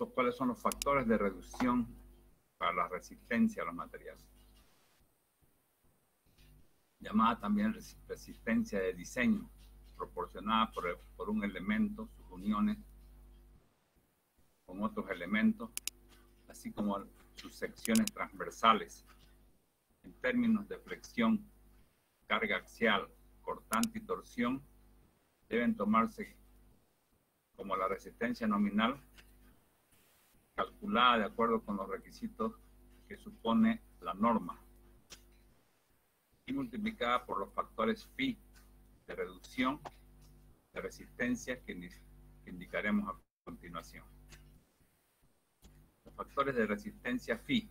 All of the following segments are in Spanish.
¿Cuáles son los factores de reducción para la resistencia a los materiales? Llamada también resistencia de diseño, proporcionada por un elemento, sus uniones con otros elementos, así como sus secciones transversales, en términos de flexión, carga axial, cortante y torsión, deben tomarse como la resistencia nominal calculada de acuerdo con los requisitos que supone la norma y multiplicada por los factores phi de reducción de resistencia que indicaremos a continuación. Los factores de resistencia phi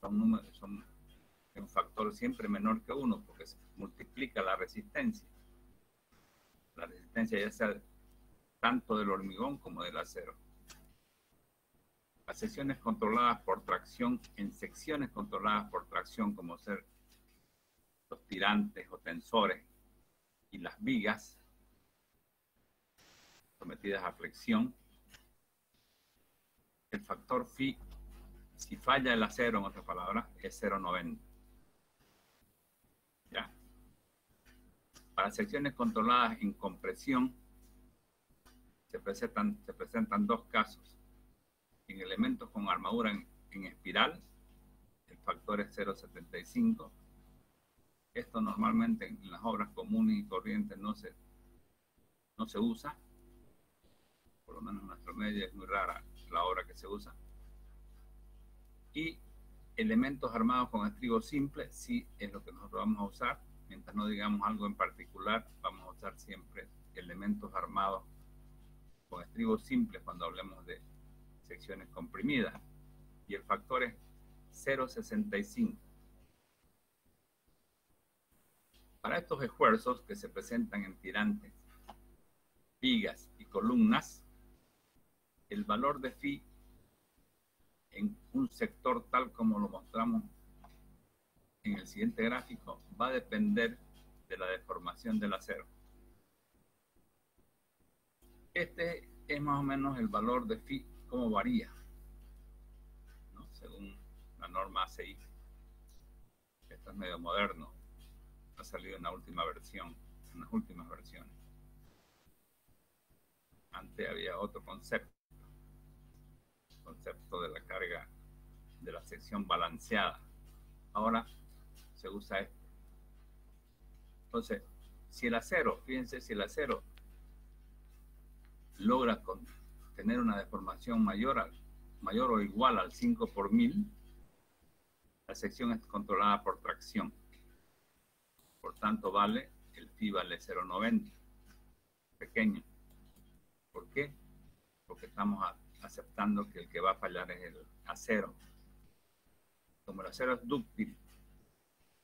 son un factor siempre menor que 1 porque se multiplica la resistencia. La resistencia ya sea tanto del hormigón como del acero. Las secciones controladas por tracción, en secciones controladas por tracción, como ser los tirantes o tensores y las vigas sometidas a flexión, el factor phi, si falla el acero, en otras palabras, es 0,90. ¿Ya? Para secciones controladas en compresión, se presentan dos casos. En elementos con armadura en espiral, el factor es 0,75. Esto normalmente en las obras comunes y corrientes no se usa. Por lo menos en nuestro medio es muy rara la obra que se usa. Y elementos armados con estribo simple, sí es lo que nosotros vamos a usar. Mientras no digamos algo en particular, vamos a usar siempre elementos armados con estribo simple cuando hablemos de secciones comprimidas. Y el factor es 0,65. Para estos esfuerzos que se presentan en tirantes, vigas y columnas, el valor de phi en un sector tal como lo mostramos en el siguiente gráfico va a depender de la deformación del acero. Este es más o menos el valor de phi, cómo varía, ¿no? Según la norma ACI. Esto es medio moderno, ha salido en la última versión, en las últimas versiones. Antes había otro concepto de la carga de la sección balanceada. Ahora se usa esto. Entonces, si el acero, fíjense, si el acero logra tener una deformación mayor o igual al 5 por 1000, la sección es controlada por tracción. Por tanto, el phi vale 0,90, pequeño. ¿Por qué? Porque estamos aceptando que el que va a fallar es el acero. Como el acero es dúctil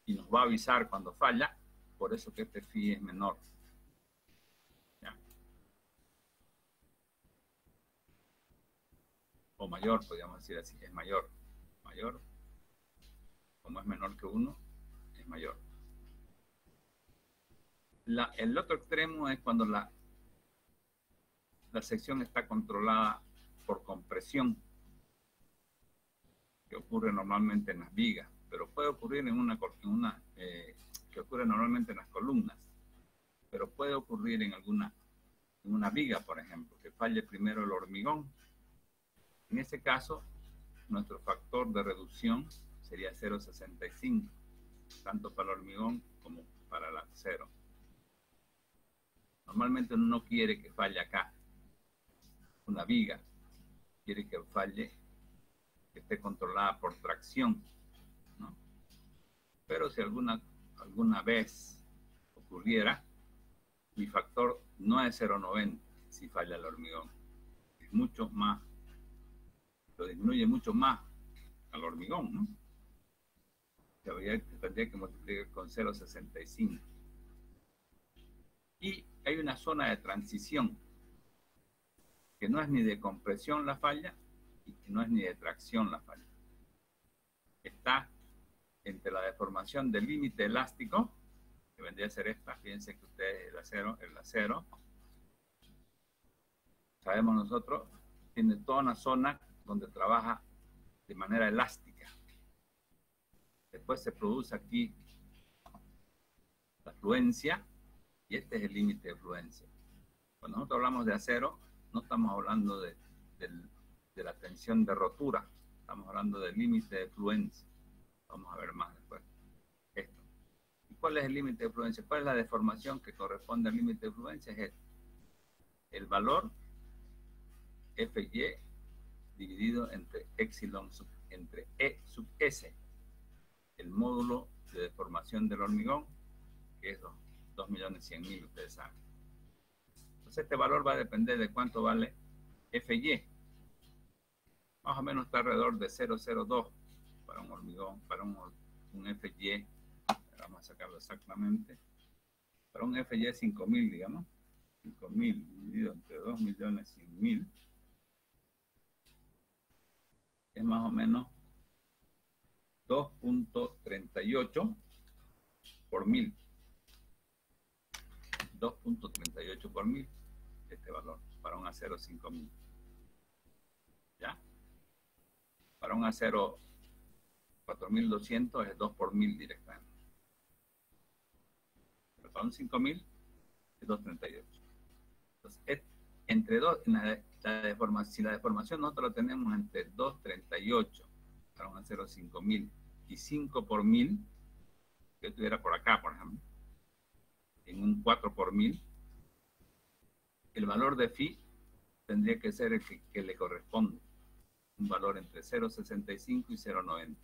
y nos va a avisar cuando falla, por eso que este phi es menor. ¿Ya? O mayor, podríamos decir así, es mayor. Mayor, como es menor que 1, es mayor. El otro extremo es cuando la sección está controlada por compresión, que ocurre normalmente en las vigas, pero puede ocurrir que ocurre normalmente en las columnas, pero puede ocurrir en una viga, por ejemplo, que falle primero el hormigón. En ese caso, nuestro factor de reducción sería 0,65, tanto para el hormigón como para el acero. Normalmente uno no quiere que falle acá una viga, quiere que falle, que esté controlada por tracción, ¿no? Pero si alguna vez ocurriera, mi factor no es 0,90 si falla el hormigón, es mucho más, lo disminuye mucho más al hormigón, ¿no? Tendría que multiplicar con 0,65. Y hay una zona de transición que no es ni de compresión la falla y que no es ni de tracción la falla. Está entre la deformación del límite elástico, que vendría a ser esta. Fíjense que ustedes el acero, sabemos nosotros tiene toda una zona donde trabaja de manera elástica. Después se produce aquí la fluencia, y este es el límite de fluencia. Cuando nosotros hablamos de acero, no estamos hablando de la tensión de rotura, estamos hablando del límite de fluencia. Vamos a ver más después esto. ¿Y cuál es el límite de fluencia? ¿Cuál es la deformación que corresponde al límite de fluencia? Es el valor Fy dividido entre epsilon entre E sub S, el módulo de deformación del hormigón, que es 2.100.000, ustedes saben. Entonces este valor va a depender de cuánto vale Fy. Más o menos está alrededor de 0,02 para un hormigón, para un Fy. Vamos a sacarlo exactamente. Para un Fy 5.000, digamos. 5.000 dividido entre 2.100.000 es más o menos 2.38 por 1000. 2.38 por 1000, este valor, para un acero 5000. ¿Ya? Para un acero 4200 es 2 por 1000 directamente. Pero para un 5000 es 2.38. Entonces, entre dos, si la deformación nosotros la tenemos entre 2.38 para un acero 5000 y 5 por 1000, que estuviera por acá, por ejemplo, en un 4 por 1000, el valor de phi tendría que ser el que le corresponde, un valor entre 0.65 y 0.90.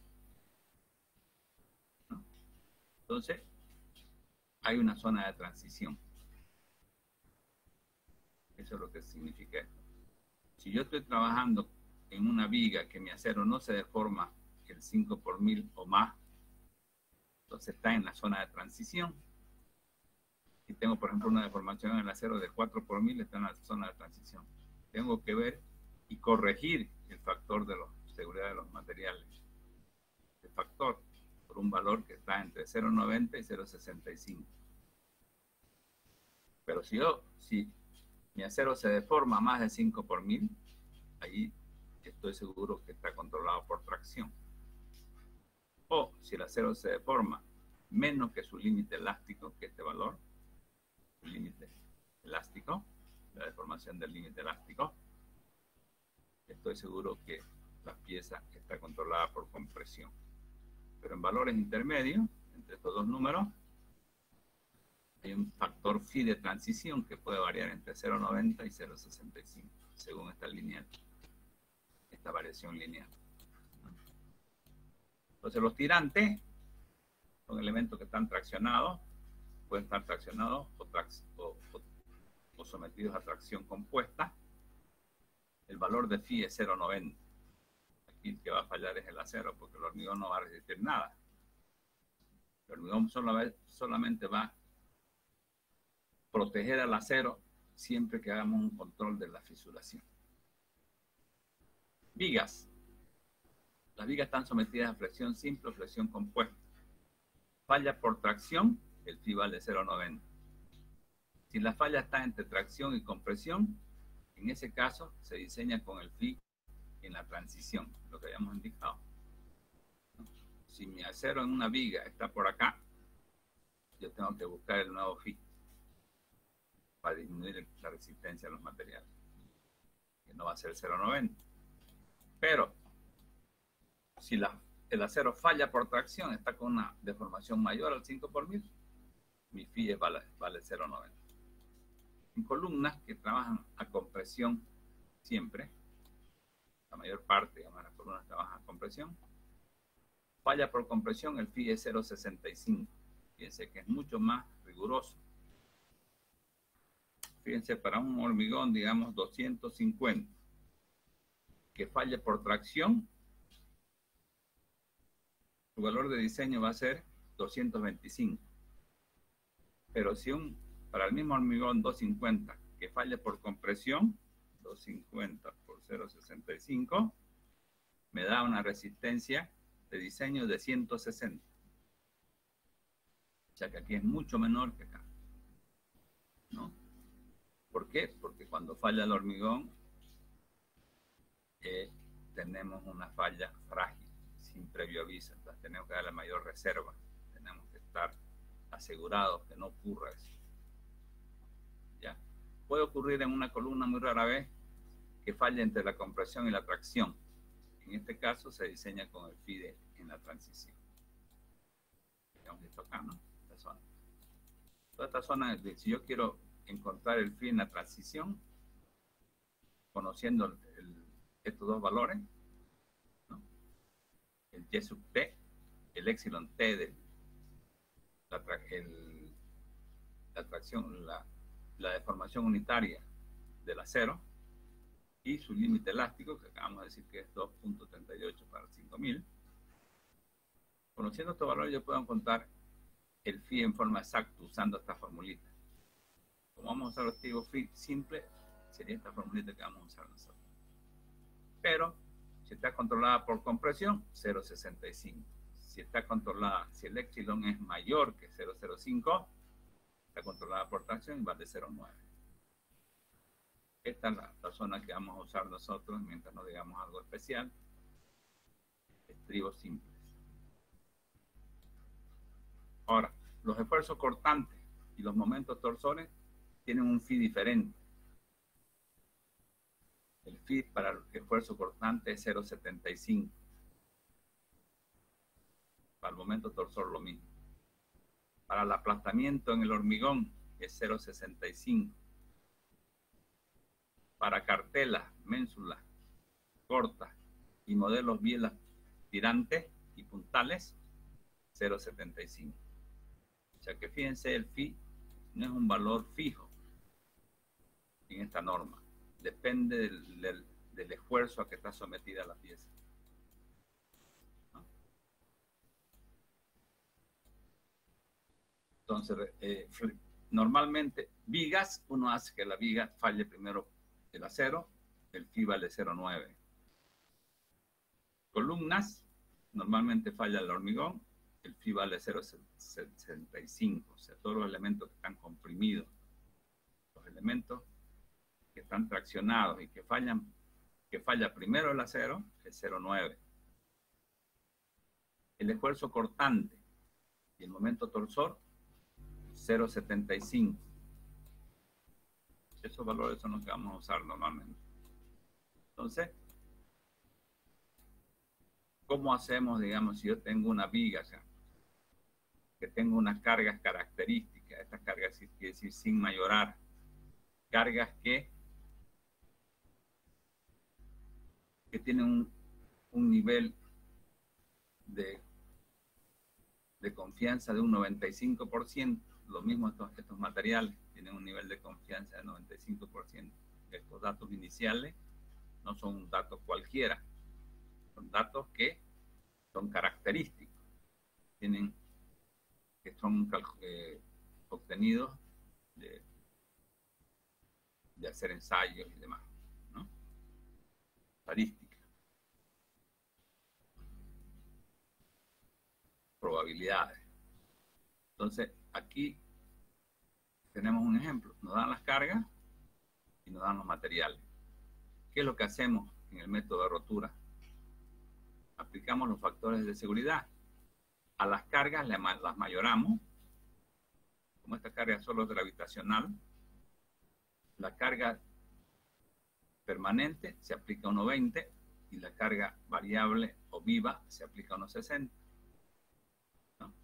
¿No? Entonces, hay una zona de transición. Eso es lo que significa esto. Si yo estoy trabajando en una viga que mi acero no se deforma el 5 por 1000 o más, entonces está en la zona de transición. Si tengo, por ejemplo, una deformación en el acero de 4 por 1000, está en la zona de transición. Tengo que ver y corregir el factor de seguridad de los materiales. El factor por un valor que está entre 0.90 y 0.65. Pero si mi acero se deforma más de 5 por 1000, ahí estoy seguro que está controlado por tracción. O si el acero se deforma menos que su límite elástico, que este valor, el límite elástico, la deformación del límite elástico, estoy seguro que la pieza está controlada por compresión. Pero en valores intermedios, entre estos dos números, hay un factor phi de transición que puede variar entre 0.90 y 0.65, según esta lineal, esta variación lineal. Entonces los tirantes son elementos que están traccionados, pueden estar traccionados o sometidos a tracción compuesta. El valor de phi es 0.90. Aquí el que va a fallar es el acero, porque el hormigón no va a resistir nada. El hormigón solamente va a proteger al acero siempre que hagamos un control de la fisuración. Vigas. Las vigas están sometidas a flexión simple o flexión compuesta. Falla por tracción, el phi vale 0.90. Si la falla está entre tracción y compresión, en ese caso se diseña con el phi en la transición, lo que habíamos indicado. Si mi acero en una viga está por acá, yo tengo que buscar el nuevo phi para disminuir la resistencia a los materiales, que no va a ser 0.90. Pero si el acero falla por tracción, está con una deformación mayor al 5 por 1000, mi phi vale 0.90. En columnas que trabajan a compresión siempre, la mayor parte de las columnas trabajan a compresión, falla por compresión, el phi es 0.65. Fíjense que es mucho más riguroso. Fíjense, para un hormigón, digamos, 250, que falle por tracción, su valor de diseño va a ser 225. Pero si para el mismo hormigón 250, que falle por compresión, 250 por 0.65, me da una resistencia de diseño de 160. O sea que aquí es mucho menor que acá, ¿no? ¿Por qué? Porque cuando falla el hormigón, tenemos una falla frágil, sin previo aviso. Entonces tenemos que darle mayor reserva. Tenemos que estar asegurados que no ocurra eso. ¿Ya? Puede ocurrir en una columna muy rara vez que falle entre la compresión y la tracción. En este caso se diseña con el FIDE en la transición. Digamos esto acá, ¿no? Esta zona. Toda esta zona, si yo quiero encontrar el FIDE en la transición, conociendo estos dos valores, ¿no? El Y sub T, el epsilon T de la tracción, la deformación unitaria del acero y su límite elástico, que acabamos de decir que es 2.38 para 5000. Conociendo estos valores, yo puedo encontrar el phi en forma exacta usando esta formulita. Como vamos a usar el activo phi simple, sería esta formulita que vamos a usar nosotros. Pero si está controlada por compresión, 0.65. Si está controlada, si el epsilon es mayor que 0.05, está controlada por tracción y va de 0.9. Esta es la zona que vamos a usar nosotros mientras no digamos algo especial. Estribos simples. Ahora, los esfuerzos cortantes y los momentos torsores tienen un phi diferente. El phi para el esfuerzo cortante es 0.75. Para el momento torsor lo mismo. Para el aplastamiento en el hormigón es 0.65. Para cartelas, ménsulas cortas y modelos bielas tirantes y puntales, 0.75. O sea que fíjense, el phi no es un valor fijo en esta norma. Depende del esfuerzo a que está sometida la pieza. ¿No? Entonces, normalmente, vigas, uno hace que la viga falle primero el acero, el phi vale 0.9. Columnas, normalmente falla el hormigón, el phi vale 0.65. O sea, todos los elementos que están comprimidos, los elementos que están traccionados y que falla primero el acero, es 0.9. El esfuerzo cortante y el momento torsor, 0.75. Esos valores son los que vamos a usar normalmente. Entonces, ¿cómo hacemos, digamos, si yo tengo una viga, o sea, que tengo unas cargas características? Estas cargas quiere decir sin mayorar. Cargas que tienen un nivel de confianza de un 95%. Lo mismo estos materiales tienen un nivel de confianza de 95%. Estos datos iniciales no son datos cualquiera, son datos que son característicos, que son obtenidos de hacer ensayos y demás, ¿no? Estadística, probabilidades. Entonces, aquí tenemos un ejemplo. Nos dan las cargas y nos dan los materiales. ¿Qué es lo que hacemos en el método de rotura? Aplicamos los factores de seguridad. A las cargas las mayoramos. Como esta carga solo es gravitacional, la carga permanente se aplica a 1.20 y la carga variable o viva se aplica a 1.60. ¿No?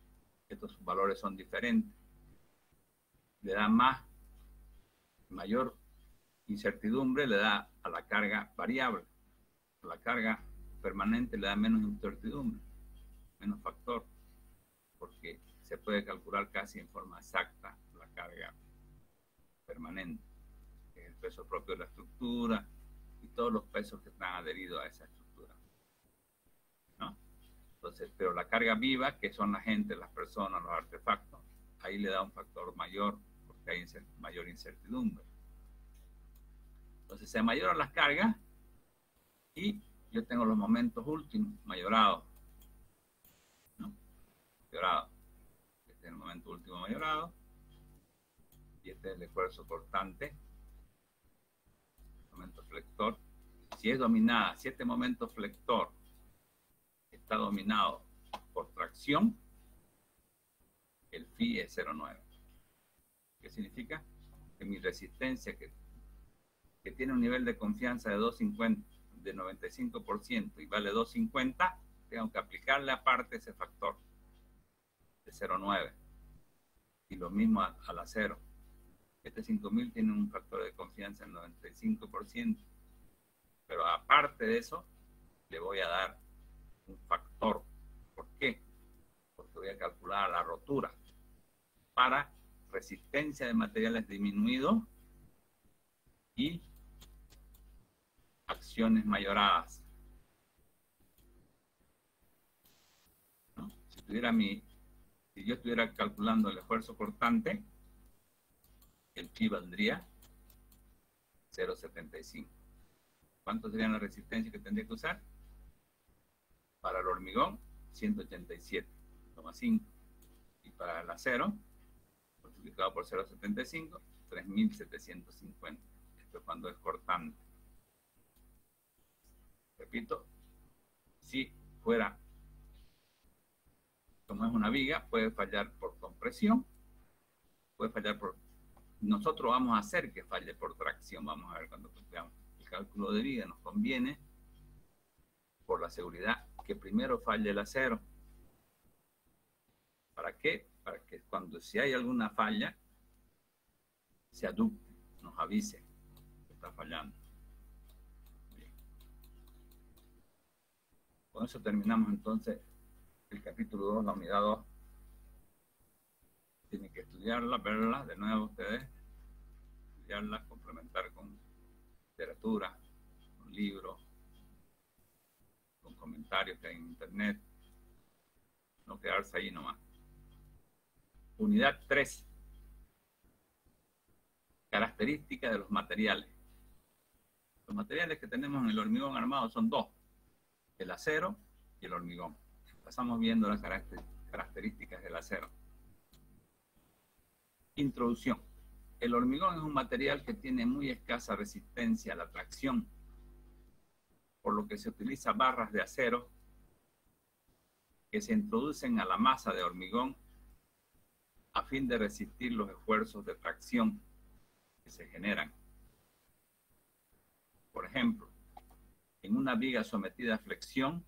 Estos valores son diferentes. Le da mayor incertidumbre, le da a la carga variable. A la carga permanente le da menos incertidumbre, menos factor, porque se puede calcular casi en forma exacta la carga permanente, que es el peso propio de la estructura y todos los pesos que están adheridos a esa estructura, ¿no? Entonces, pero la carga viva, que son la gente, las personas, los artefactos, ahí le da un factor mayor, porque hay mayor incertidumbre. Entonces se mayoran las cargas y yo tengo los momentos últimos mayorados, ¿no? Mayorado. Este es el momento último mayorado y este es el esfuerzo cortante, el momento flector, Si es dominada, si este momento flector está dominado por tracción, el phi es 0,9. ¿Qué significa? Que mi resistencia, que tiene un nivel de confianza de 250, de 95% y vale 250, tengo que aplicarle aparte ese factor de 0,9. Y lo mismo al acero. Este 5000 tiene un factor de confianza del 95%, pero aparte de eso, le voy a dar un factor. ¿Por qué? Porque voy a calcular la rotura para resistencia de materiales disminuidos y acciones mayoradas. ¿No? Si yo estuviera calculando el esfuerzo cortante, el phi valdría 0,75. ¿Cuánto serían las resistencias que tendría que usar? Para el hormigón, 187,5. Y para el acero, multiplicado por 0,75, 3.750. Esto es cuando es cortante. Repito, si fuera, como es una viga, puede fallar por compresión, puede fallar por... Nosotros vamos a hacer que falle por tracción. Vamos a ver cuando veamos el cálculo de viga. Nos conviene, por la seguridad, que primero falle el acero. ¿Para qué? Para que cuando si hay alguna falla, se aducte, nos avise que está fallando. Bien. Con eso terminamos entonces el capítulo 2, la unidad 2. Tienen que estudiarla, verla de nuevo ustedes, estudiarla, complementar con literatura, con libros, con comentarios que hay en internet, no quedarse ahí nomás. Unidad 3. Características de los materiales. Los materiales que tenemos en el hormigón armado son dos: el acero y el hormigón. Pasamos viendo las características del acero. Introducción. El hormigón es un material que tiene muy escasa resistencia a la tracción, por lo que se utiliza barras de acero que se introducen a la masa de hormigón a fin de resistir los esfuerzos de tracción que se generan. Por ejemplo, en una viga sometida a flexión,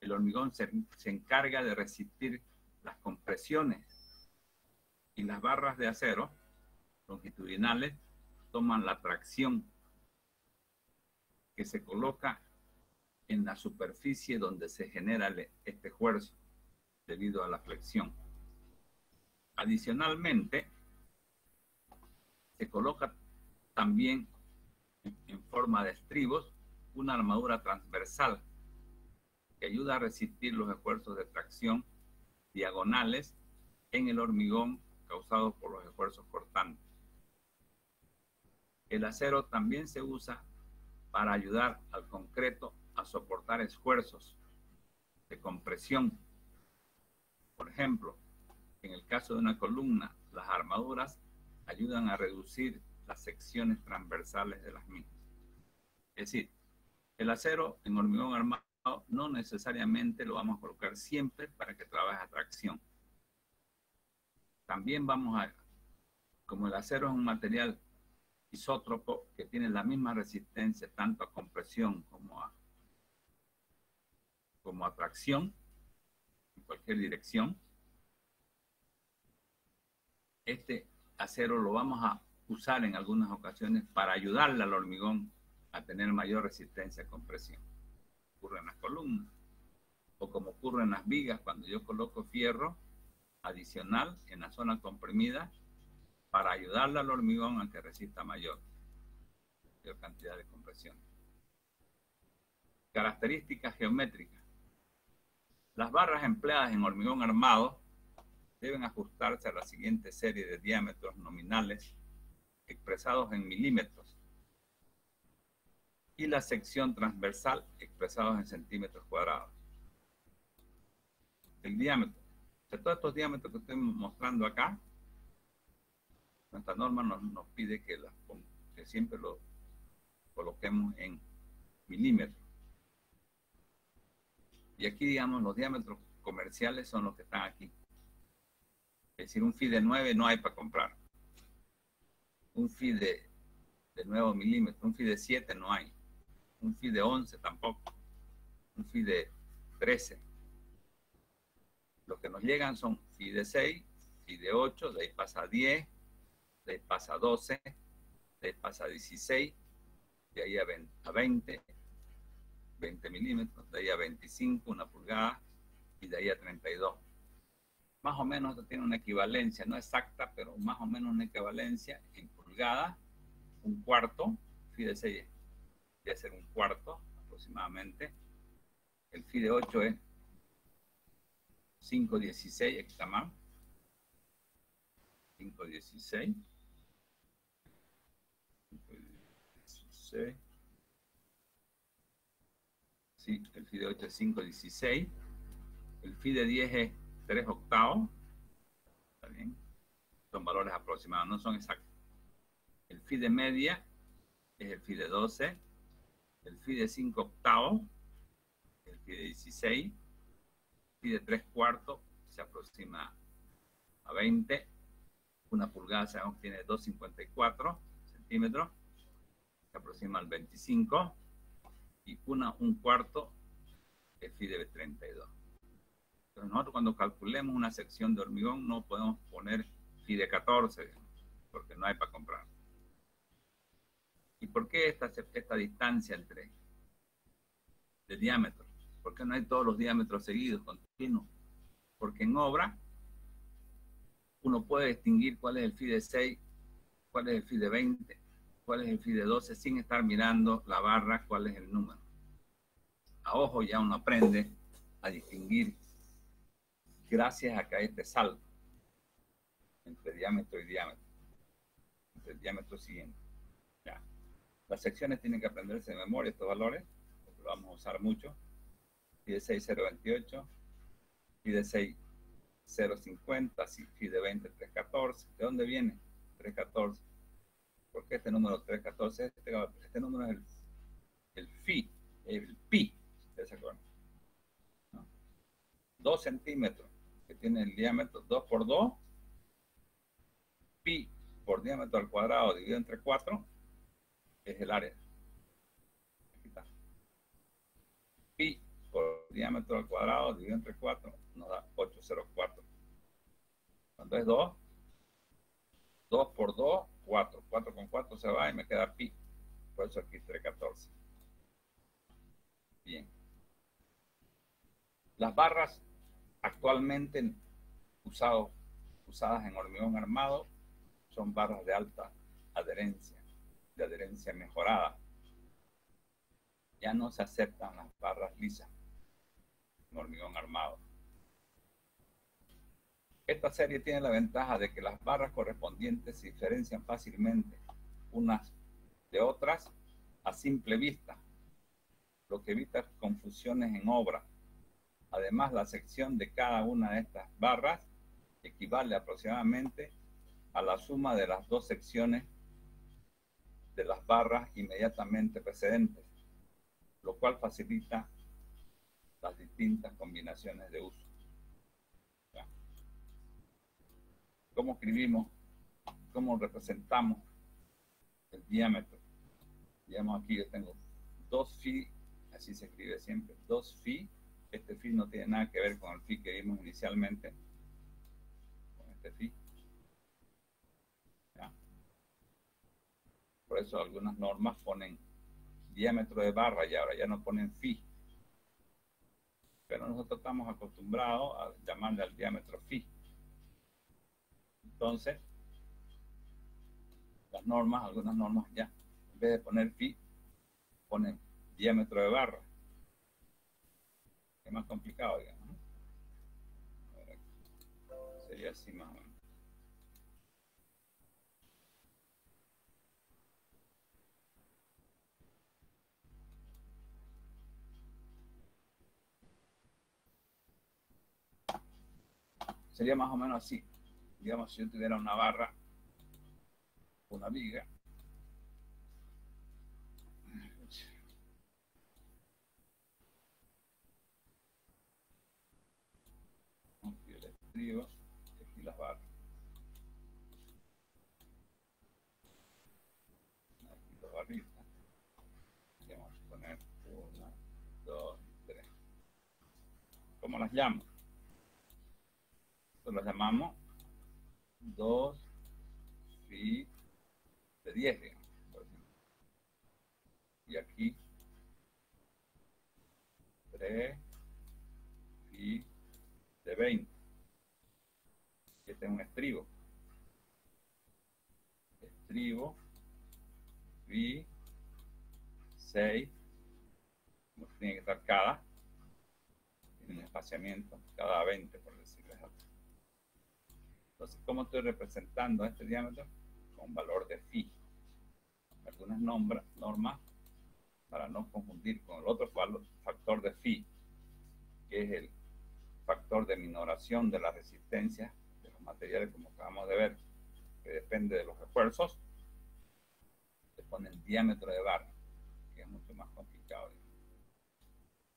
el hormigón se encarga de resistir las compresiones y las barras de acero longitudinales toman la tracción que se coloca en la superficie donde se genera este esfuerzo debido a la flexión. Adicionalmente, se coloca también en forma de estribos una armadura transversal que ayuda a resistir los esfuerzos de tracción diagonales en el hormigón causados por los esfuerzos cortantes. El acero también se usa para ayudar al concreto a soportar esfuerzos de compresión. Por ejemplo, en el caso de una columna, las armaduras ayudan a reducir las secciones transversales de las mismas. Es decir, el acero en hormigón armado no necesariamente lo vamos a colocar siempre para que trabaje a tracción. También como el acero es un material isótropo que tiene la misma resistencia tanto a compresión como a tracción en cualquier dirección, este acero lo vamos a usar en algunas ocasiones para ayudarle al hormigón a tener mayor resistencia a compresión. Ocurre en las columnas, o como ocurre en las vigas cuando yo coloco fierro adicional en la zona comprimida para ayudarle al hormigón a que resista mayor cantidad de compresión. Características geométricas. Las barras empleadas en hormigón armado deben ajustarse a la siguiente serie de diámetros nominales expresados en milímetros y la sección transversal expresados en centímetros cuadrados. El diámetro. De todos estos diámetros que estoy mostrando acá, nuestra norma nos pide que siempre lo coloquemos en milímetros. Y aquí, digamos, los diámetros comerciales son los que están aquí. Es decir, un FI de 9 no hay para comprar. Un FI de 9 milímetros, un FI de 7 no hay. Un FI de 11 tampoco. Un FI de 13. Los que nos llegan son FI de 6, FI de 8, de ahí pasa a 10, de ahí pasa a 12, de ahí pasa a 16, de ahí a 20 milímetros, de ahí a 25, una pulgada, y de ahí a 32. Más o menos esto tiene una equivalencia, no exacta, pero más o menos una equivalencia en pulgadas, un cuarto, FI de 6 debe ser un cuarto aproximadamente, el FI de 8 es 5,16 hectamal, 5,16, 5,16, sí, el FI de 8 es 5,16, el FI de 10 es 3 octavos, está bien, son valores aproximados, no son exactos. El FI de media es el FI de 12, el FI de 5 octavos, el FI de 16, el FI de 3 cuartos se aproxima a 20, una pulgada sabemos que tiene 2,54 centímetros, se aproxima al 25, y un cuarto el FI de 32. Entonces nosotros cuando calculemos una sección de hormigón no podemos poner FI de 14, porque no hay para comprar. ¿Y por qué esta distancia entre de diámetro? ¿Por qué no hay todos los diámetros seguidos, continuos? Porque en obra uno puede distinguir cuál es el FI de 6, cuál es el FI de 20, cuál es el FI de 12, sin estar mirando la barra, cuál es el número. A ojo ya uno aprende a distinguir gracias a que hay este salto entre diámetro y diámetro, entre el diámetro siguiente. Ya. Las secciones tienen que aprenderse de memoria estos valores, porque lo vamos a usar mucho. FI de 6, 0,28, FI de 6, 0,50, FI de 20, 3,14. ¿De dónde viene 3,14? ¿Por qué este número 3,14? Este número es el FI, el pi, ¿ustedes se acuerdan? ¿No? 2 centímetros, que tiene el diámetro 2 por 2, pi por diámetro al cuadrado dividido entre 4, es el área. Aquí está. Pi por diámetro al cuadrado dividido entre 4 nos da 804. Cuando es 2, 2 por 2, 4. 4 con 4 se va y me queda pi. Por eso aquí 314. Bien. Las barras actualmente usadas en hormigón armado son barras de alta adherencia, de adherencia mejorada. Ya no se aceptan las barras lisas en hormigón armado. Esta serie tiene la ventaja de que las barras correspondientes se diferencian fácilmente unas de otras a simple vista, lo que evita confusiones en obra. Además, la sección de cada una de estas barras equivale aproximadamente a la suma de las dos secciones de las barras inmediatamente precedentes, lo cual facilita las distintas combinaciones de uso. ¿Cómo escribimos? ¿Cómo representamos el diámetro? Digamos, aquí yo tengo 2 phi, así se escribe siempre, 2 phi. Este phi no tiene nada que ver con el phi que vimos inicialmente, con este phi. ¿Ya? Por eso algunas normas ponen diámetro de barra y ahora ya no ponen phi. Pero nosotros estamos acostumbrados a llamarle al diámetro phi. Entonces, las normas, algunas normas ya, en vez de poner phi, ponen diámetro de barra. Es más complicado, digamos, ¿no? Sería así más o menos. Sería más o menos así. Digamos, si yo tuviera una barra, una viga, estribos y aquí las barras. Aquí las barritas. Y vamos a poner 1, 2, 3. ¿Cómo las llamo? Esto las llamamos 2 fi de 10, digamos, por ejemplo. Y aquí 3 fi de 20. Este es un estribo. Estribo fi 6. Tiene que estar cada, tiene un espaciamiento, cada 20, por decirlo así. Entonces, ¿cómo estoy representando este diámetro? Con valor de phi. Algunas normas para no confundir con el otro factor de phi, que es el factor de minoración de la resistencia de los materiales, como acabamos de ver, que depende de los refuerzos. Se pone el diámetro de barra, que es mucho más complicado.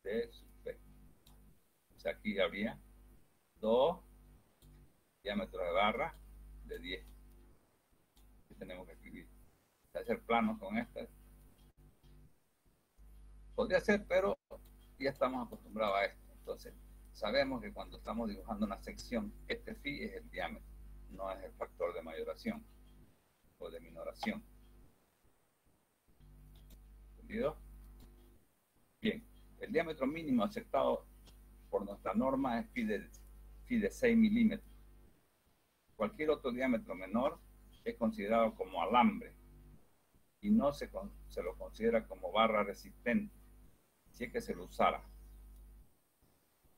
D sub P. O sea, aquí habría 2 diámetros de barra de 10. Aquí tenemos que escribir. Hacer planos con estas. Podría ser, pero ya estamos acostumbrados a esto. Entonces, sabemos que cuando estamos dibujando una sección, este phi es el diámetro, no es el factor de mayoración o de minoración. ¿Entendido? Bien, el diámetro mínimo aceptado por nuestra norma es phi de 6 milímetros. Cualquier otro diámetro menor es considerado como alambre y no se lo considera como barra resistente, si es que se lo usara.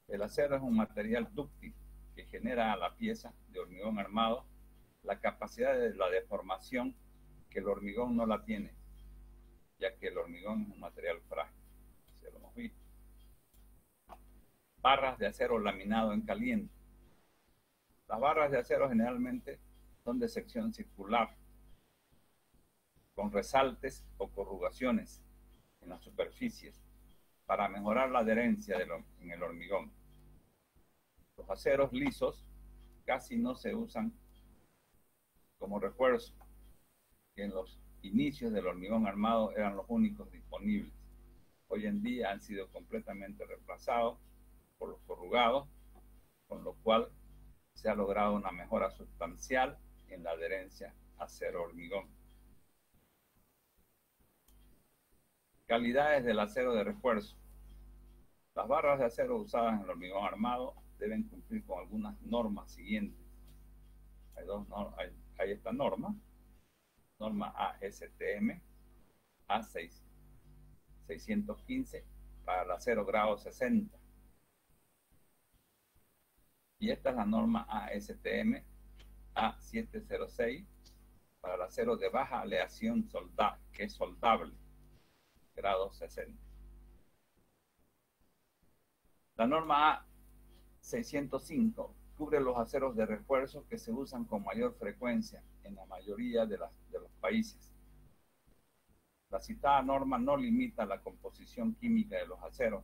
El acero es un material dúctil que genera a la pieza de hormigón armado la capacidad de la deformación que el hormigón no la tiene, ya que el hormigón es un material frágil. Se lo hemos visto. Barras de acero laminado en caliente. Las barras de acero generalmente son de sección circular, con resaltes o corrugaciones en las superficies para mejorar la adherencia en el hormigón. Los aceros lisos casi no se usan como refuerzo, que en los inicios del hormigón armado eran los únicos disponibles. Hoy en día han sido completamente reemplazados por los corrugados, con lo cual se ha logrado una mejora sustancial en la adherencia acero-hormigón. Calidades del acero de refuerzo. Las barras de acero usadas en el hormigón armado deben cumplir con algunas normas siguientes. Hay esta norma ASTM A615 para el acero grado 60. Y esta es la norma ASTM A706 para el acero de baja aleación que es soldable, grado 60. La norma A605 cubre los aceros de refuerzo que se usan con mayor frecuencia en la mayoría de los países. La citada norma no limita la composición química de los aceros,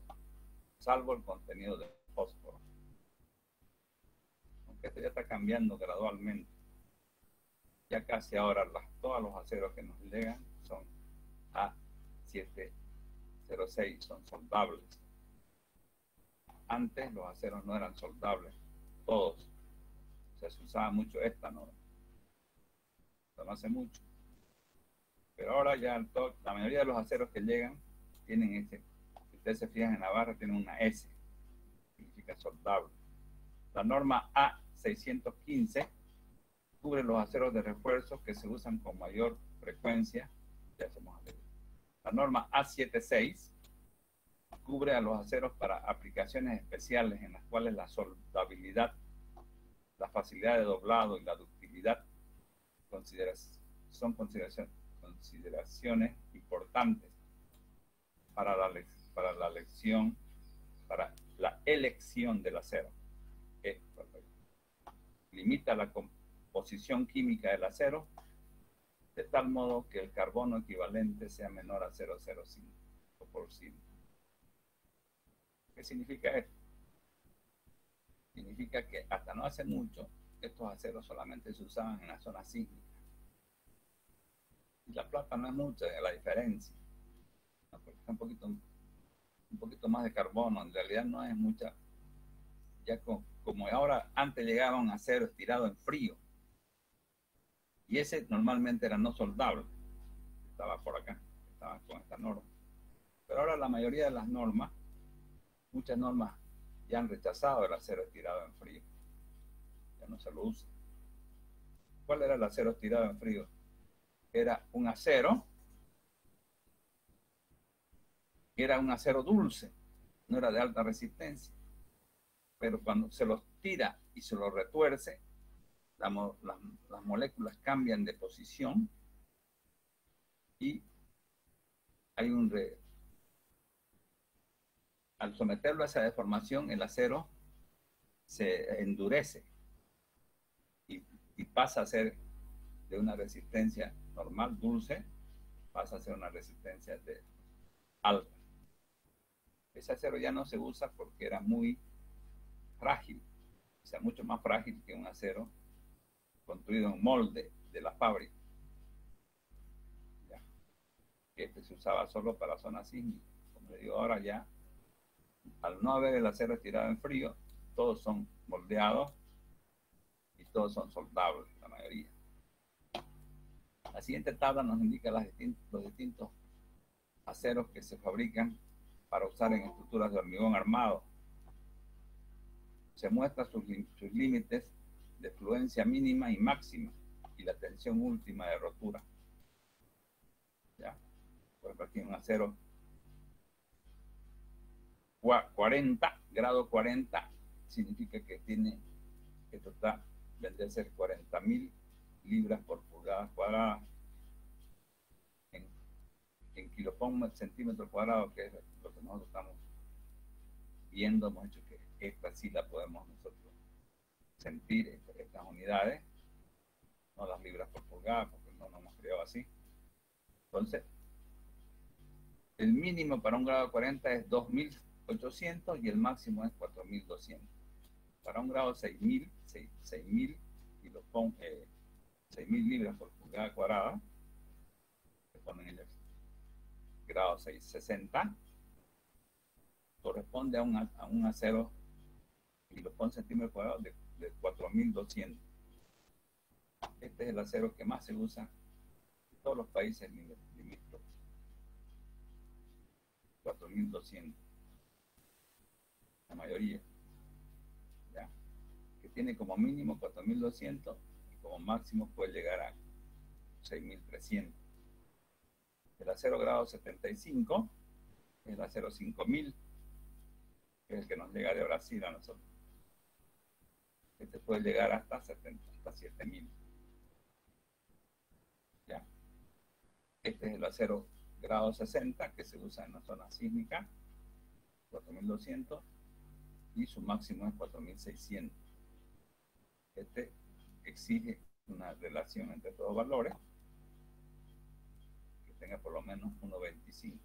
salvo el contenido de fósforo. Aunque esto ya está cambiando gradualmente. Ya casi ahora todos los aceros que nos llegan son A706, son soldables. Antes los aceros no eran soldables, todos. O sea, se usaba mucho esta norma. No hace mucho. Pero ahora ya la mayoría de los aceros que llegan tienen este. Si ustedes se fijan en la barra, tienen una S, significa soldable. La norma A615 cubre los aceros de refuerzo que se usan con mayor frecuencia. Ya hacemos la norma A76 cubre a los aceros para aplicaciones especiales en las cuales la soldabilidad, la facilidad de doblado y la ductilidad son consideraciones importantes para la elección del acero. Limita la composición química del acero de tal modo que el carbono equivalente sea menor a 0,05%. ¿Qué significa esto? significa que hasta no hace mucho estos aceros solamente se usaban en la zona sísmica. Y la plata no es mucha la diferencia, ¿no? Porque está un poquito más de carbono, en realidad no es mucha. Ya como ahora, antes llegaba un acero estirado en frío, y ese normalmente era no soldable, estaba por acá, estaba con esta norma. Pero ahora la mayoría de las normas, muchas normas ya han rechazado el acero estirado en frío, ya no se lo usa. ¿Cuál era el acero estirado en frío? Era un acero dulce, no era de alta resistencia, pero cuando se los tira y se los retuerce, las moléculas cambian de posición y hay al someterlo a esa deformación, el acero se endurece y pasa a ser de una resistencia normal, dulce, pasa a ser una resistencia alta. Ese acero ya no se usa porque era muy frágil, o sea, mucho más frágil que un acero construido en molde de la fábrica, ¿ya? Que se usaba solo para zonas sísmicas. Como le digo, ahora ya, al no haber el acero estirado en frío, todos son moldeados y todos son soldables, la mayoría. La siguiente tabla nos indica los distintos aceros que se fabrican para usar en estructuras de hormigón armado. Se muestran sus límites de fluencia mínima y máxima y la tensión última de rotura. ¿Ya? Por ejemplo, aquí un acero 40, grado 40, significa que esto vendría a ser 40.000 libras por pulgada cuadrada. En kilopón centímetro cuadrado, que es lo que nosotros estamos viendo, hemos hecho que esta sí la podemos nosotros sentir, estas unidades, no las libras por pulgada, porque no nos hemos creado así. Entonces, el mínimo para un grado 40 es 2.800 y el máximo es 4.200. Para un grado 6.000 kilopón, 6.000 libras por pulgada cuadrada, se ponen el grado 660, corresponde a un acero kilopón centímetro cuadrado de 4.200. Este es el acero que más se usa en todos los países limítrofes. 4.200. La mayoría. ¿Ya? Que tiene como mínimo 4.200 y como máximo puede llegar a 6.300. El acero grado 75 es el acero 5.000, que es el que nos llega de Brasil a nosotros. Este puede llegar hasta 7.000. ¿Ya? Este es el acero grado 60 que se usa en la zona sísmica, 4.200, y su máximo es 4.600. Este exige una relación entre todos los valores que tenga por lo menos 1.25.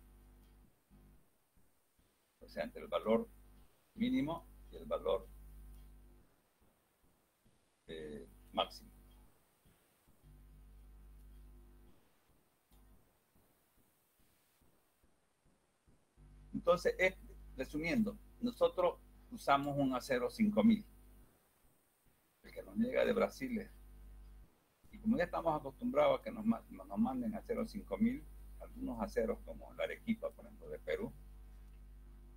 O sea, entre el valor mínimo y el valor máximo. Entonces, resumiendo, nosotros usamos un acero 5.000, el que nos llega de Brasil. Y como ya estamos acostumbrados a que nos manden acero 5.000, algunos aceros como la Arequipa, por ejemplo, de Perú,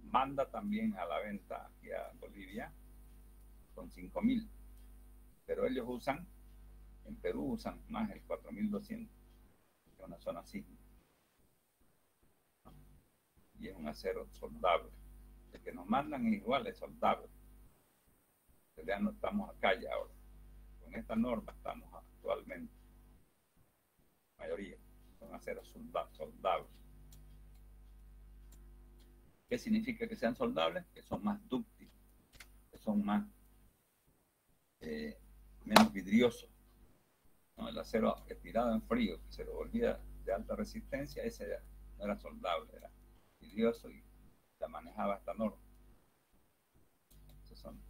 manda también a la venta aquí a Bolivia con 5.000. Pero ellos en Perú usan más el 4.200, que es una zona sísmica. Y es un acero soldable. El que nos mandan es igual, es soldable. Ya no estamos acá ya ahora. Con esta norma estamos actualmente. La mayoría son aceros soldables. ¿Qué significa que sean soldables? Que son más dúctiles, que son menos vidriosos. ¿No? El acero estirado en frío, que se lo volvía de alta resistencia, ese no era soldable, era vidrioso y la manejaba esta norma. Esos son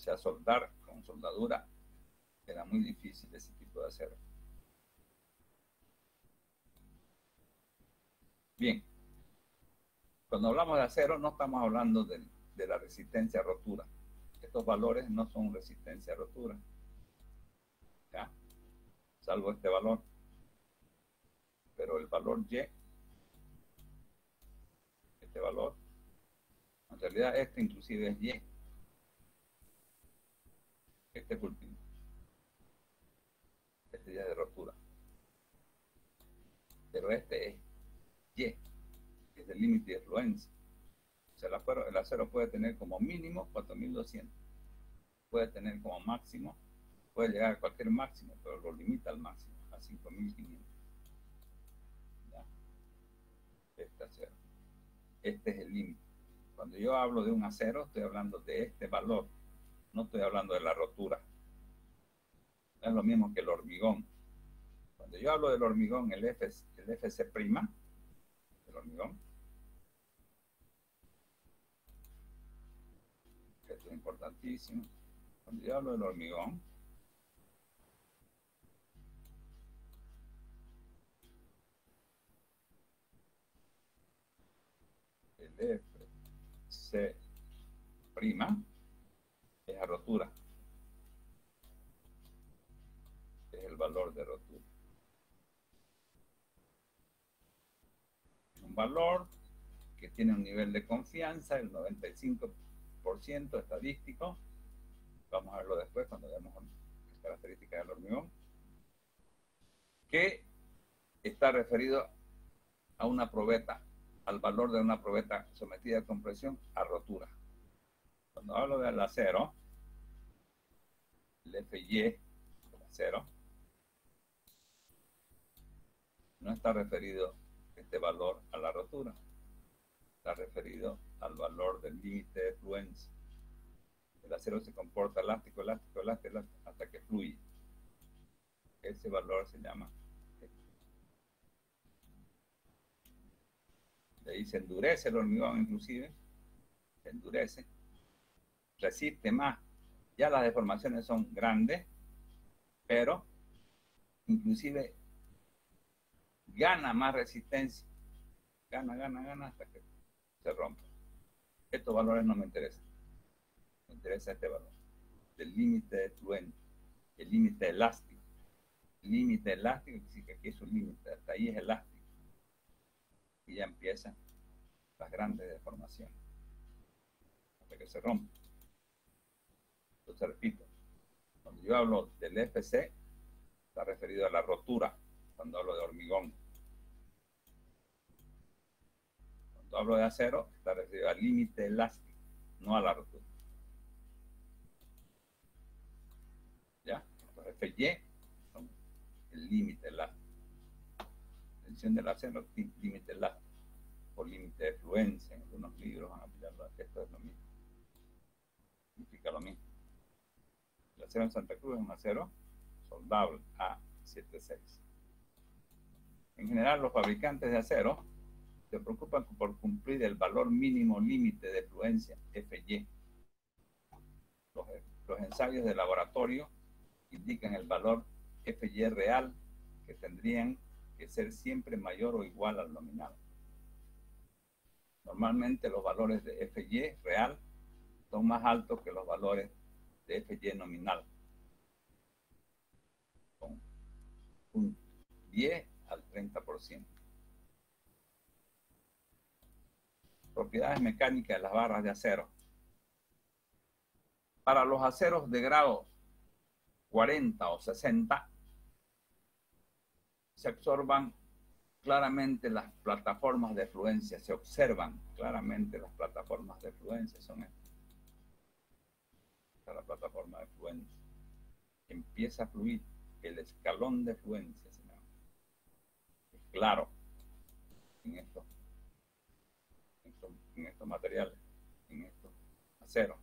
sea, soldar con soldadura era muy difícil ese tipo de acero. Bien, cuando hablamos de acero no estamos hablando de la resistencia a rotura. Estos valores no son resistencia a rotura, ¿ya? Salvo este valor. Pero el valor Y, este valor, en realidad este inclusive es Y. Este es último. Este ya es de rotura. Pero este es Y, que es el límite de fluencia. O sea, el acero puede tener como mínimo 4200. Puede tener como máximo, puede llegar a cualquier máximo, pero lo limita al máximo, a 5500. ¿Ya? Este acero. Este es el límite. Cuando yo hablo de un acero, estoy hablando de este valor. No estoy hablando de la rotura. No es lo mismo que el hormigón. Cuando yo hablo del hormigón, el FC', el hormigón, esto es importantísimo. Cuando yo hablo del hormigón, el FC' es a rotura. Es el valor de rotura. Un valor que tiene un nivel de confianza, el 95% estadístico. Vamos a verlo después cuando veamos las características del hormigón. Que está referido a una probeta, al valor de una probeta sometida a compresión a rotura. Cuando hablo del acero, el FY, el acero, no está referido este valor a la rotura, está referido al valor del límite de fluencia. El acero se comporta elástico, elástico, elástico, hasta que fluye. Ese valor se llama. De ahí se endurece el hormigón, inclusive, se endurece, resiste más. Ya las deformaciones son grandes, pero inclusive gana más resistencia. Gana hasta que se rompe. Estos valores no me interesan. Me interesa este valor. El límite de fluencia, el límite elástico. El límite elástico significa que aquí es un límite, hasta ahí es elástico. Y ya empiezan las grandes deformaciones. Hasta que se rompe. Entonces repito, cuando yo hablo del FC, está referido a la rotura, cuando hablo de hormigón. Cuando hablo de acero, está referido al límite elástico, no a la rotura. ¿Ya? Entonces, FY son el límite elástico. Tensión del acero, límite elástico, por límite de fluencia. En algunos libros van a pillarlo. Esto es lo mismo. Significa lo mismo. El acero en Santa Cruz es un acero soldable A76. En general, los fabricantes de acero se preocupan por cumplir el valor mínimo límite de fluencia, FY. Los ensayos de laboratorio indican el valor FY real, que tendrían que ser siempre mayor o igual al nominal. Normalmente los valores de FY real son más altos que los valores de FY nominal, con un 10 al 30%. Propiedades mecánicas de las barras de acero. Para los aceros de grado 40 o 60, se observan claramente las plataformas de fluencia, se observan claramente las plataformas de fluencia, son estas. Esta es la plataforma de fluencia. Empieza a fluir el escalón de fluencia, se llama. Es claro en estos materiales, en estos aceros.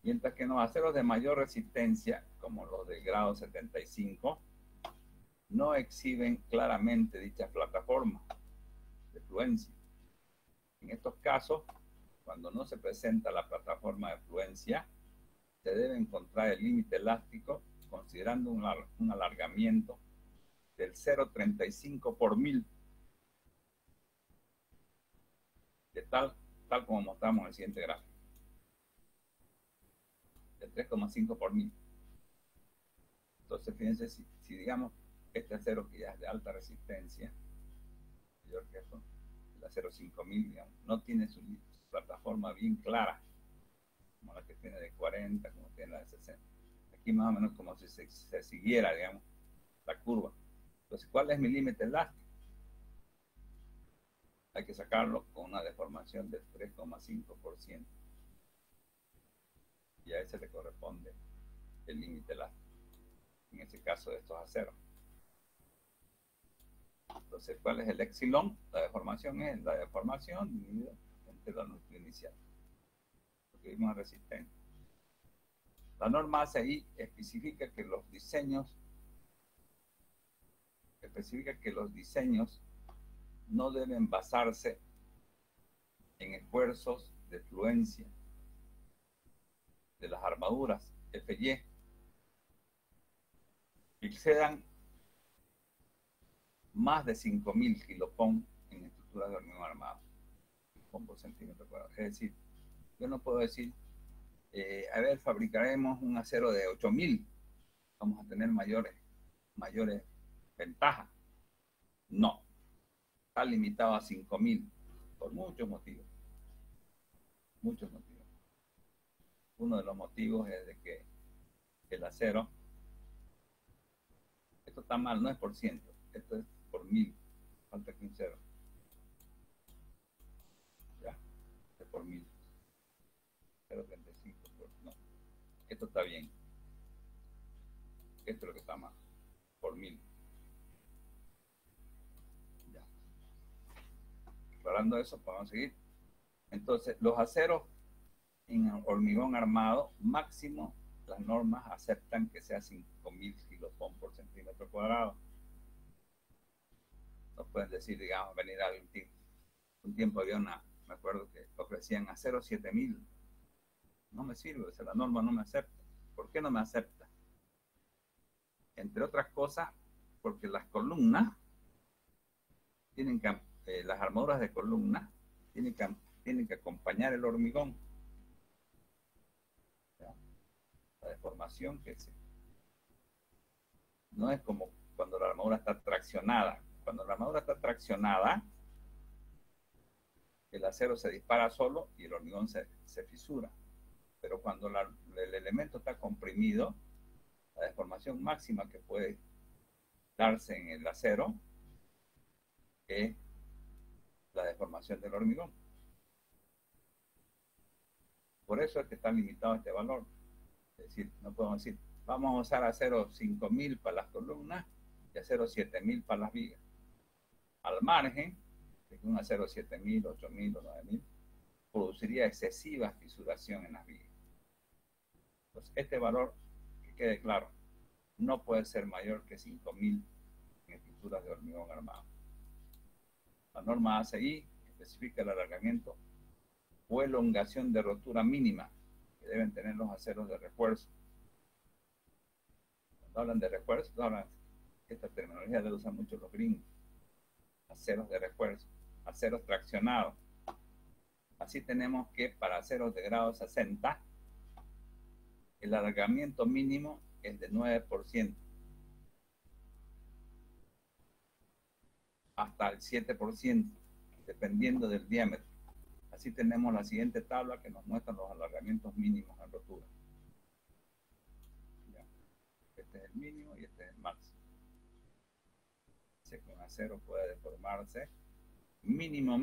Mientras que en los aceros de mayor resistencia, como los de grado 75, no exhiben claramente dichas plataformas de fluencia. En estos casos, cuando no se presenta la plataforma de fluencia, se debe encontrar el límite elástico considerando un alargamiento del 0,35 por mil, de tal como mostramos en el siguiente gráfico, de 3,5 por mil. Entonces, fíjense, si digamos este acero que ya es de alta resistencia, mayor que eso, el acero 5000, digamos, no tiene su plataforma bien clara, como la que tiene de 40, como tiene la de 60. Aquí más o menos como si se siguiera, digamos, la curva. Entonces, ¿cuál es mi límite elástico? Hay que sacarlo con una deformación del 3,5%. Y a ese le corresponde el límite elástico, en ese caso de estos aceros. Entonces, ¿cuál es el epsilon? La deformación es la deformación dividida entre la núcleo inicial. Lo que vimos en resistencia. La norma ACI especifica que los diseños no deben basarse en esfuerzos de fluencia de las armaduras FY que excedan más de 5000 kilopón en estructuras de hormigón armado por centímetro cuadrado. Es decir, yo no puedo decir, a ver, fabricaremos un acero de 8000, vamos a tener mayores ventajas. No, está limitado a 5000 por muchos motivos. Muchos motivos. Uno de los motivos es de que el acero, esto está mal, no es por ciento, esto es por 1000, falta aquí un cero. Ya, es por 1000. 0,35 no, esto está bien. Esto es lo que está mal, por 1000. Ya. Aclarando eso, podemos seguir. Entonces, los aceros en hormigón armado, máximo, las normas aceptan que sea 5000 kilopón por centímetro cuadrado. No pueden decir, digamos, venir a un tiempo había me acuerdo que ofrecían acero 7000. No me sirve, o sea, la norma no me acepta. ¿Por qué no me acepta? Entre otras cosas, porque las columnas tienen que, las armaduras de columna tienen que acompañar el hormigón. ¿Ya? La deformación que se... No es como cuando la armadura está traccionada. Cuando la armadura está traccionada, el acero se dispara solo y el hormigón se fisura. Pero cuando el elemento está comprimido, la deformación máxima que puede darse en el acero es la deformación del hormigón. Por eso es que está limitado este valor. Es decir, no podemos decir, vamos a usar acero 5000 para las columnas y acero 7000 para las vigas. Al margen de que un acero 7000, 8000 o 9000 produciría excesiva fisuración en las vigas. Entonces, este valor, que quede claro, no puede ser mayor que 5000 en estructuras de hormigón armado. La norma ACI especifica el alargamiento o elongación de rotura mínima que deben tener los aceros de refuerzo. Cuando hablan de refuerzo, esta terminología la usan mucho los gringos. Aceros de refuerzo, aceros traccionados. Así tenemos que para aceros de grado 60, el alargamiento mínimo es de 9%, hasta el 7%, dependiendo del diámetro. Así tenemos la siguiente tabla que nos muestra los alargamientos mínimos en rotura. Ya. Este es el mínimo y este es el máximo. Dice que un acero puede deformarse mínimo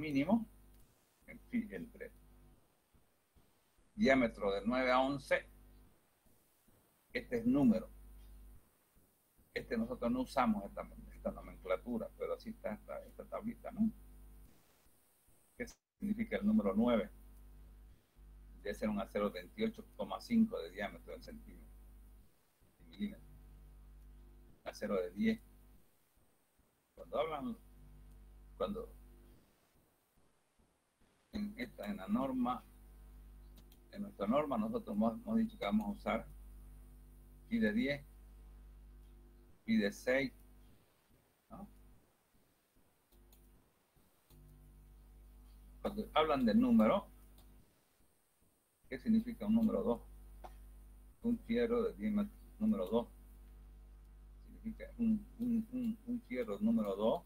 entre diámetro de 9 a 11. Este es número. Nosotros no usamos esta nomenclatura, pero así está esta tablita, ¿no? ¿Qué significa el número 9? Debe ser un acero 28,5 de diámetro en centímetros, en milímetros. Un acero de 10. Cuando esta en la norma. En nuestra norma nosotros hemos dicho que vamos a usar pi de 10, pi de 6, ¿no? Cuando hablan de número, ¿qué significa un número 2? Un fierro de diámetro número 2. Significa un fierro número 2,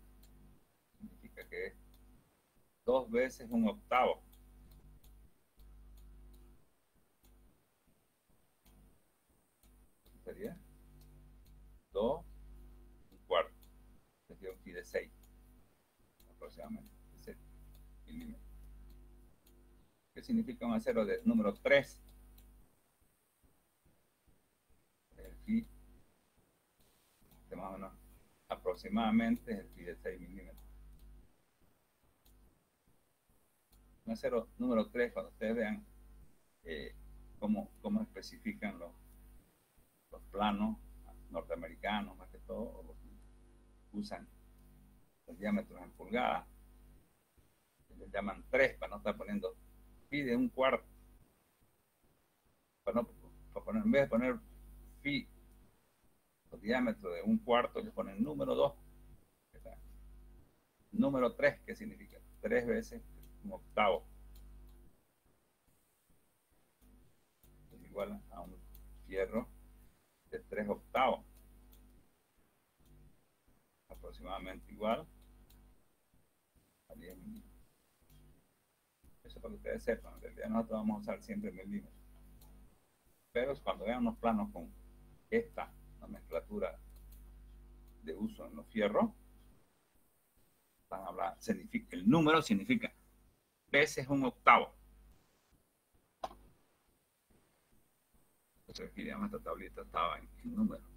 significa que es 2 veces un octavo. Sería 2, un cuarto. Sería un pi de 6, aproximadamente, 6 milímetros. ¿Qué significa un acero de número 3? El pi, más o menos, aproximadamente es el pi de 6 milímetros. Un acero número 3, cuando ustedes vean cómo especifican los planos norteamericanos, más que todo, usan los diámetros en pulgadas, les llaman 3 para no estar poniendo pi de un cuarto. Para poner, en vez de poner pi, los diámetros de un cuarto, le ponen número 2. Número 3, ¿qué significa? 3 veces un octavo. Es igual a un fierro de 3 octavos. Aproximadamente igual a 10 milímetros. Eso para que ustedes sepan. En realidad nosotros vamos a usar siempre milímetros. Pero cuando vean unos planos con esta nomenclatura de uso en los fierros, van a hablar, el número significa veces un octavo. Entonces aquí, digamos, esta tablita estaba en números.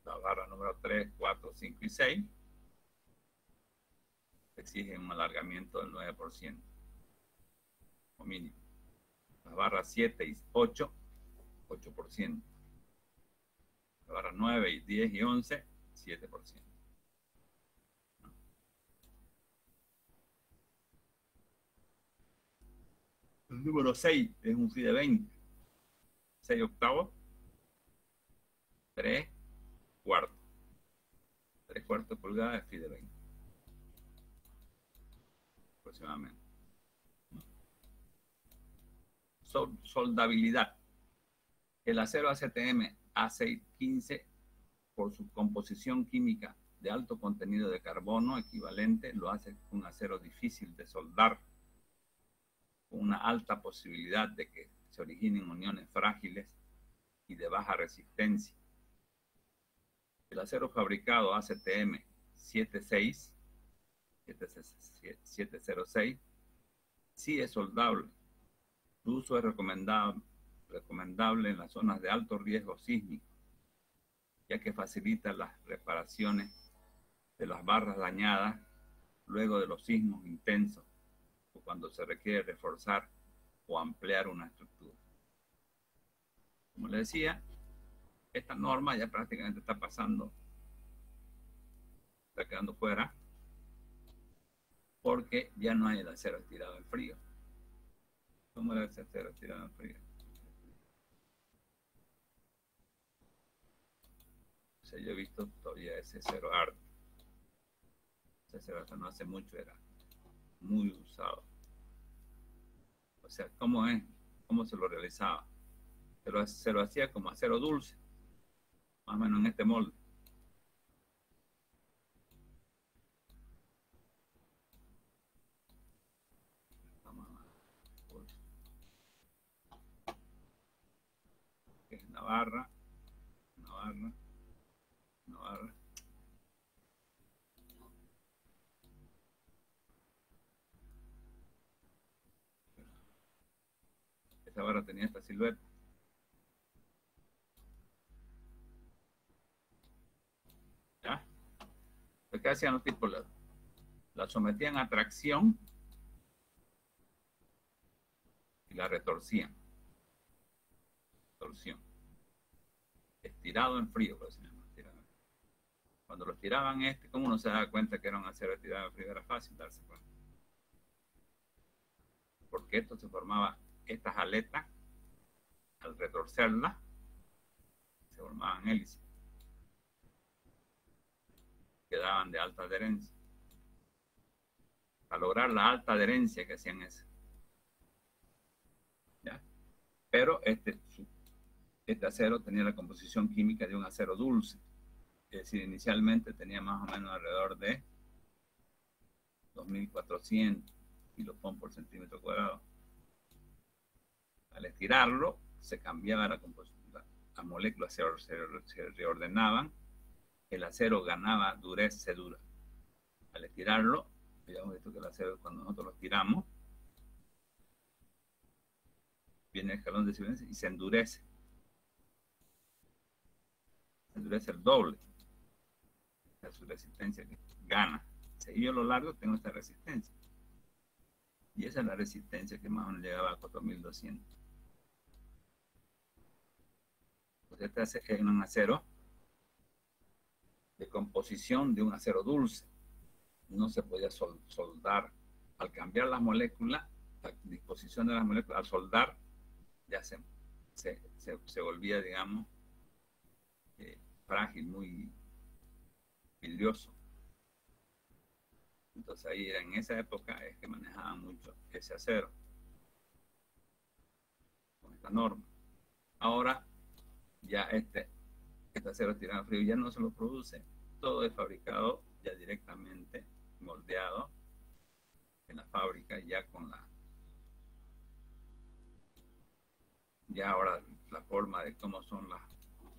La barra número 3, 4, 5 y 6 exigen un alargamiento del 9%, o mínimo. Las barras 7 y 8, 8%. Las barras 9 y 10 y 11, 7%. El número 6 es un phi de 20. 6 octavos, 3 cuartos. 3 cuartos pulgadas es phi de 20. Aproximadamente. Soldabilidad. El acero ACTM A615, por su composición química de alto contenido de carbono equivalente, lo hace un acero difícil de soldar, con una alta posibilidad de que se originen uniones frágiles y de baja resistencia. El acero fabricado ACTM 706 sí es soldable. Su uso es recomendable en las zonas de alto riesgo sísmico, ya que facilita las reparaciones de las barras dañadas luego de los sismos intensos o cuando se requiere reforzar o ampliar una estructura. Como les decía, esta norma ya prácticamente está pasando, está quedando fuera, porque ya no hay el acero estirado en frío. ¿Cómo era ese acero estirado en frío? O sea, yo he visto todavía ese acero arte. Ese acero hasta no hace mucho era muy usado. O sea, ¿cómo es? ¿Cómo se lo realizaba? Se lo hacía como acero dulce, más o menos en este molde. Es una barra, una barra, una barra. Esta barra tenía esta silueta. ¿Ya? ¿Qué hacían los tipos? La sometían a tracción y la retorcían. Torsión. Estirado en frío, pues se llama. Cuando lo estiraban ¿cómo uno se da cuenta que era un acero estirado en frío? Era fácil darse cuenta. porque esto se formaba, estas aletas, al retorcerlas, se formaban hélices, quedaban de alta adherencia. Para lograr la alta adherencia que hacían eso. ¿Ya? Pero este acero tenía la composición química de un acero dulce. Es decir, inicialmente tenía más o menos alrededor de 2400 kilopon por centímetro cuadrado. Al estirarlo, se cambiaba la composición. Las moléculas se reordenaban, el acero ganaba dureza, Al estirarlo, habíamos visto que el acero, cuando nosotros lo estiramos, viene el escalón de silencio y se endurece. Se endurece el doble. Es su resistencia que gana. Si yo lo largo, tengo esta resistencia. Y esa es la resistencia que más o menos llegaba a 4200. Pues este es un acero de composición de un acero dulce. No se podía soldar. Al cambiar las moléculas, la disposición de las moléculas, al soldar, ya se volvía, digamos, frágil, muy vidrioso. Entonces ahí en esa época es que manejaban mucho ese acero con esta norma. Ahora ya este acero tirado frío ya no se lo produce, todo es fabricado ya directamente, moldeado en la fábrica, ya con ya ahora la forma de cómo son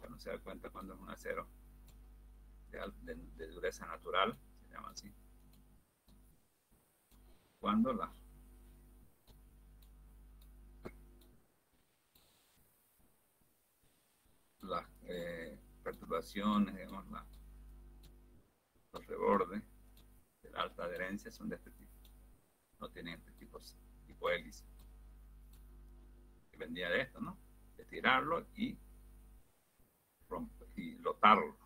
uno se da cuenta cuando es un acero de dureza natural, se llama así, cuando las perturbaciones, digamos, los rebordes de la alta adherencia son de este tipo, no tienen este tipo hélice. Que vendía de esto, ¿no? De tirarlo y lotarlo.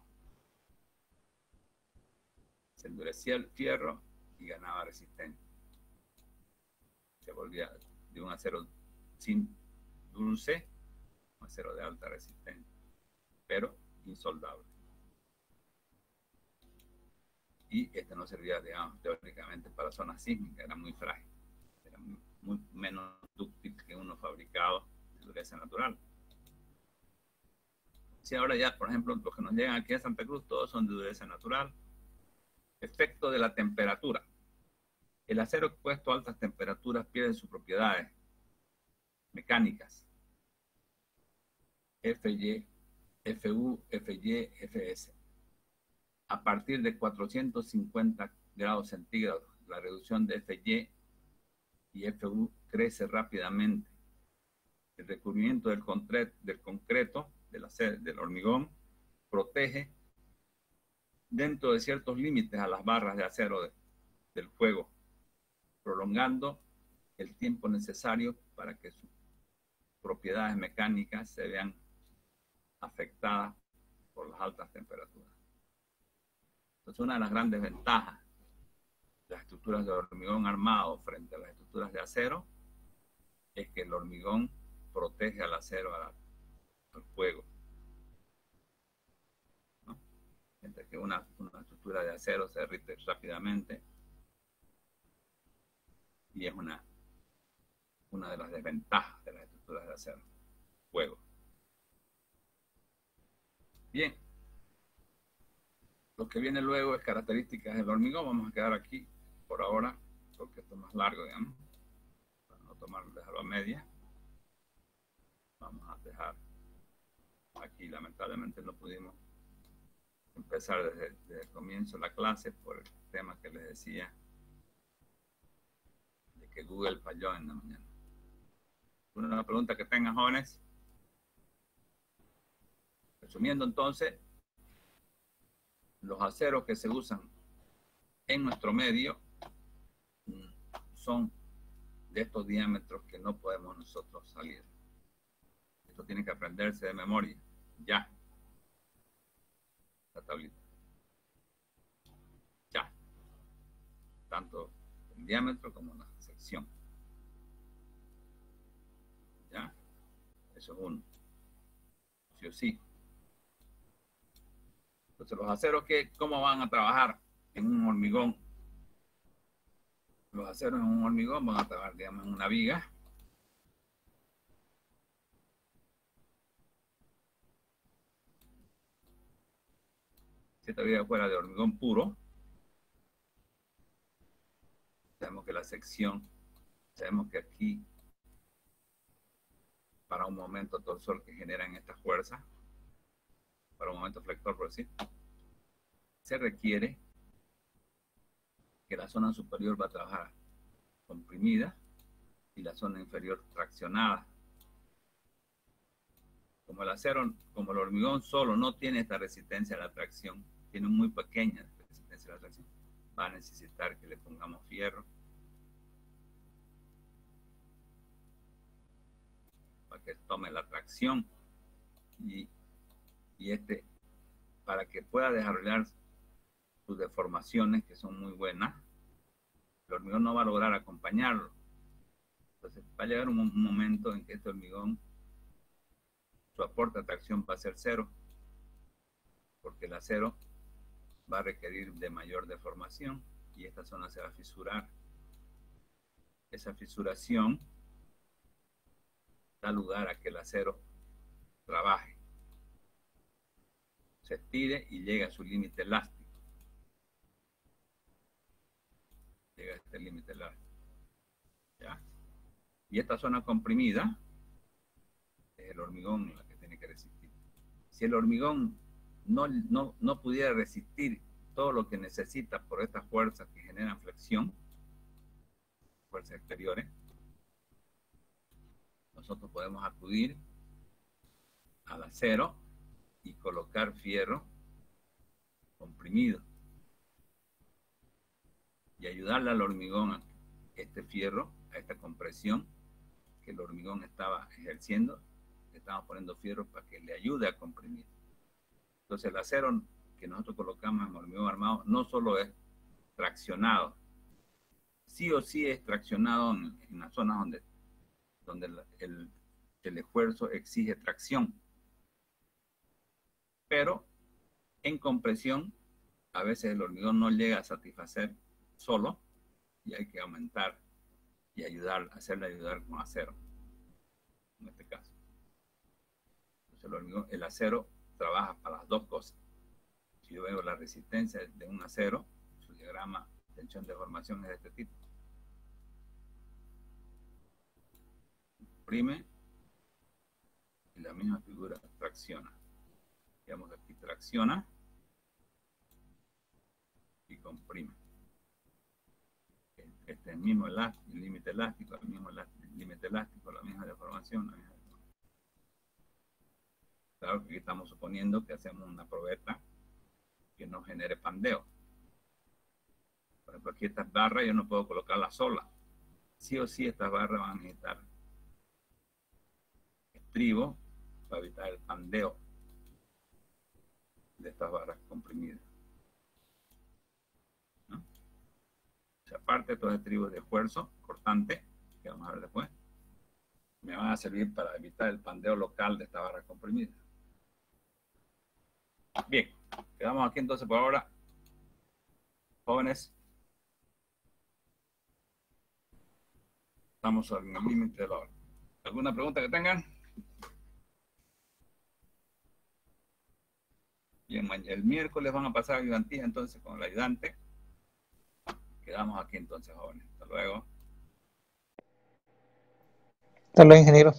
Se endurecía el fierro y ganaba resistencia. Se volvía de un acero sin dulce, un acero de alta resistencia, pero insoldable. Y este no servía, digamos, teóricamente para zonas sísmicas, era muy frágil, era muy menos dúctil que uno fabricado de dureza natural. Si ahora ya, por ejemplo, los que nos llegan aquí a Santa Cruz, todos son de dureza natural. Efecto de la temperatura. El acero expuesto a altas temperaturas pierde sus propiedades mecánicas. Fy, Fu, Fy, Fs. A partir de 450 grados centígrados, la reducción de Fy y Fu crece rápidamente. El recubrimiento del concreto, del hormigón, protege dentro de ciertos límites a las barras de acero del fuego, prolongando el tiempo necesario para que sus propiedades mecánicas se vean afectadas por las altas temperaturas. Entonces, una de las grandes ventajas de las estructuras de hormigón armado frente a las estructuras de acero es que el hormigón protege al acero al fuego, ¿no? Mientras que una estructura de acero se derrite rápidamente y es una de las desventajas de las estructuras de acero, fuego. Bien, lo que viene luego es características del hormigón. Vamos a quedar aquí por ahora, porque esto es más largo, digamos, para no dejarlo a media. Vamos a dejar aquí, lamentablemente no pudimos empezar desde el comienzo la clase por el tema que les decía de que Google falló en la mañana. Una pregunta que tengan, jóvenes. Resumiendo entonces, los aceros que se usan en nuestro medio son de estos diámetros que no podemos nosotros salir. Esto tiene que aprenderse de memoria, ya. La tablita. Ya. Tanto el diámetro como la sección. Eso es uno. Sí o sí. Entonces, los aceros, ¿cómo van a trabajar en un hormigón? Los aceros en un hormigón van a trabajar, digamos, en una viga. Si esta viga fuera de hormigón puro, sabemos que la sección, sabemos que aquí, para un momento torsor que generan estas fuerzas, para un momento flector, por decir, se requiere que la zona superior va a trabajar comprimida y la zona inferior traccionada. Como el acero, como el hormigón solo no tiene esta resistencia a la tracción, tiene muy pequeña resistencia a la tracción, va a necesitar que le pongamos fierro para que tome la tracción y para que pueda desarrollar sus deformaciones, que son muy buenas, el hormigón no va a lograr acompañarlo. Entonces va a llegar un momento en que este hormigón, su aporte de tracción va a ser cero, porque el acero va a requerir de mayor deformación y esta zona se va a fisurar. Esa fisuración da lugar a que el acero trabaje, se estire y llegue a su límite elástico. Llega a este límite elástico. ¿Ya? Y esta zona comprimida es el hormigón la que tiene que resistir. Si el hormigón no pudiera resistir todo lo que necesita por estas fuerzas que generan flexión, fuerzas exteriores, nosotros podemos acudir al acero y colocar fierro comprimido y ayudarle al hormigón a este fierro, a esta compresión que el hormigón estaba ejerciendo, le estamos poniendo fierro para que le ayude a comprimir. Entonces el acero que nosotros colocamos en hormigón armado no solo es traccionado, sí o sí es traccionado en las zonas donde el esfuerzo exige tracción, pero en compresión a veces el hormigón no llega a satisfacer solo y hay que aumentar y hacerle ayudar con acero, en este caso. Entonces el acero trabaja para las dos cosas. Si yo veo la resistencia de un acero, su diagrama de tensión-deformación es de este tipo. Comprime y la misma figura tracciona. Digamos que aquí tracciona y comprime. Este es el mismo límite elástico, el mismo límite elástico, la misma deformación, la misma deformación. Claro que aquí estamos suponiendo que hacemos una probeta que no genere pandeo. Por ejemplo, aquí estas barras yo no puedo colocarlas solas. Sí o sí estas barras van a necesitar estribo para evitar el pandeo de estas barras comprimidas, ¿no? O sea, aparte de estos estribos de esfuerzo cortante, que vamos a ver después, me van a servir para evitar el pandeo local de estas barras comprimidas. Bien, quedamos aquí entonces por ahora. Jóvenes, estamos en el límite de la hora. ¿Alguna pregunta que tengan? Bien, el miércoles van a pasar a ayudantía entonces con el ayudante. Quedamos aquí entonces, jóvenes. Hasta luego. Hasta luego, ingeniero.